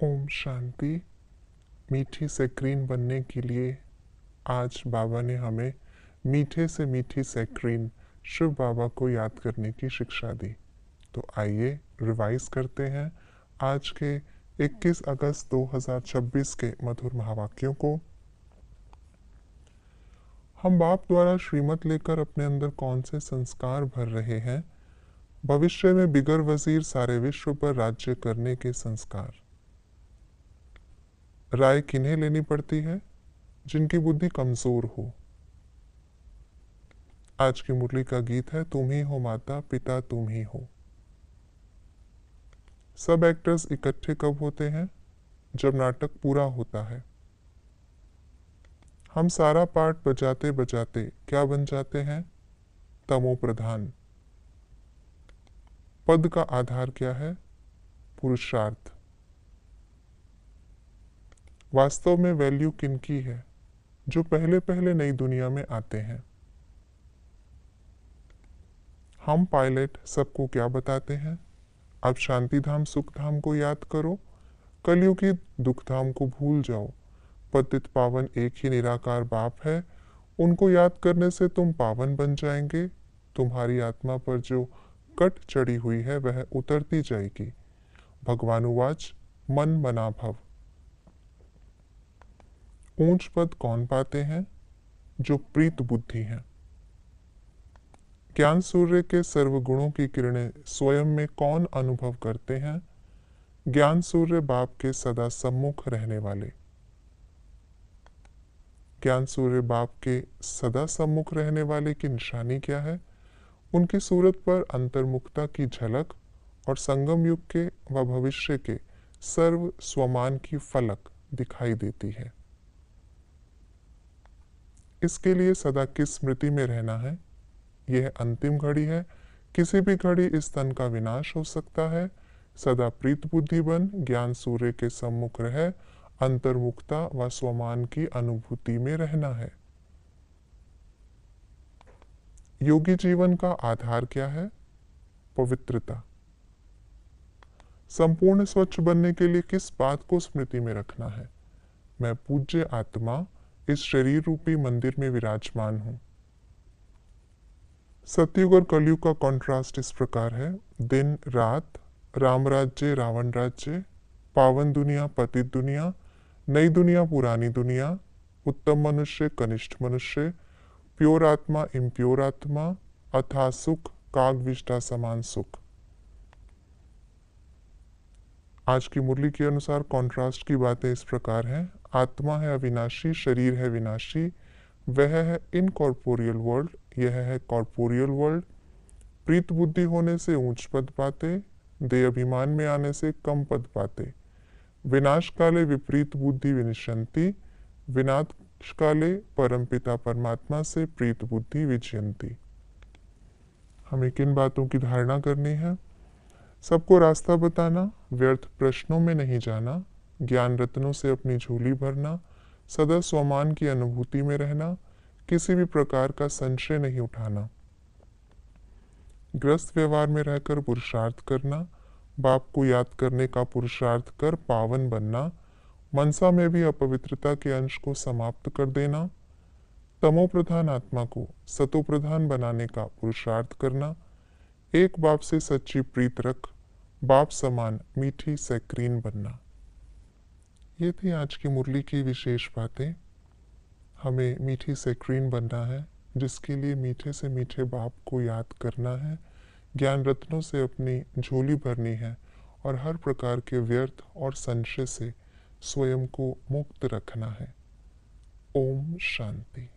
ओम शांति। मीठी सैक्रीन बनने के लिए आज बाबा ने हमें मीठे से मीठी सैक्रीन शिव बाबा को याद करने की शिक्षा दी। तो आइए रिवाइज करते हैं आज के 21 अगस्त 2026 के मधुर महावाक्यों को। हम बाप द्वारा श्रीमत लेकर अपने अंदर कौन से संस्कार भर रहे हैं? भविष्य में बिगर वजीर सारे विश्व पर राज्य करने के संस्कार। राय किन्हें लेनी पड़ती है? जिनकी बुद्धि कमजोर हो। आज की मुरली का गीत है, तुम ही हो माता पिता तुम ही हो। सब एक्टर्स इकट्ठे कब होते हैं? जब नाटक पूरा होता है। हम सारा पार्ट बजाते बजाते क्या बन जाते हैं? तमो प्रधान। पद का आधार क्या है? पुरुषार्थ। वास्तव में वैल्यू किनकी है? जो पहले पहले नई दुनिया में आते हैं। हम पायलट सबको क्या बताते हैं? अब शांति धाम सुख धाम को याद करो, कलयुग की दुख धाम को भूल जाओ। पतित पावन एक ही निराकार बाप है, उनको याद करने से तुम पावन बन जाएंगे। तुम्हारी आत्मा पर जो कट चढ़ी हुई है वह उतरती जाएगी। भगवानुवाच मन मना भव। ऊंच पद कौन पाते हैं? जो प्रीत बुद्धि हैं। ज्ञान सूर्य के सर्वगुणों की किरणें स्वयं में कौन अनुभव करते हैं? ज्ञान सूर्य बाप के सदा सम्मुख रहने वाले। ज्ञान सूर्य बाप के सदा सम्मुख रहने वाले की निशानी क्या है? उनकी सूरत पर अंतर्मुखता की झलक और संगम युग के व भविष्य के सर्व स्वमान की फलक दिखाई देती है। इसके लिए सदा किस स्मृति में रहना है? यह अंतिम घड़ी है। किसी भी घड़ी इस तन का विनाश हो सकता है। सदा प्रीत बुद्धि बन ज्ञान सूर्य के सम्मुख रह अंतर्मुखता व स्वमान की अनुभूति में रहना है। योगी जीवन का आधार क्या है? पवित्रता। संपूर्ण स्वच्छ बनने के लिए किस बात को स्मृति में रखना है? मैं पूज्य आत्मा इस शरीर रूपी मंदिर में विराजमान हूं। सतयुग और कलयुग का कॉन्ट्रास्ट इस प्रकार है। दिन रात, राम राज्य रावण राज्य, पावन दुनिया पतित दुनिया, नई दुनिया पुरानी दुनिया, उत्तम मनुष्य कनिष्ठ मनुष्य, प्योर आत्मा इम्प्योर आत्मा, अथा सुख काग विष्टा समान सुख। आज की मुरली के अनुसार कॉन्ट्रास्ट की बातें इस प्रकार हैं। आत्मा है अविनाशी, शरीर है विनाशी, वह है इनकॉर्पोरियल वर्ल्ड, यह है कॉर्पोरियल वर्ल्ड। प्रीत बुद्धि होने से ऊंच पद पाते, देह अभिमान में आने से कम पद पाते। विनाश काले विपरीत बुद्धि विनिशंति, विनाश काले परमपिता परमात्मा से प्रीत बुद्धि विजयंती। हमें किन बातों की धारणा करनी है? सबको रास्ता बताना, व्यर्थ प्रश्नों में नहीं जाना, ज्ञान रत्नों से अपनी झोली भरना, सदा स्वमान की अनुभूति में रहना, किसी भी प्रकार का संशय नहीं उठाना, ग्रस्त व्यवहार में रहकर पुरुषार्थ करना, बाप को याद करने का पुरुषार्थ कर पावन बनना, मनसा में भी अपवित्रता के अंश को समाप्त कर देना, तमो प्रधान आत्मा को सतो प्रधान बनाने का पुरुषार्थ करना, एक बाप से सच्ची प्रीत रख बाप समान मीठी सैक्रीन बनना। ये थी आज की मुरली की विशेष बातें। हमें मीठी सैक्रीन बनना है, जिसके लिए मीठे से मीठे बाप को याद करना है, ज्ञान रत्नों से अपनी झोली भरनी है और हर प्रकार के व्यर्थ और संशय से स्वयं को मुक्त रखना है। ओम शांति।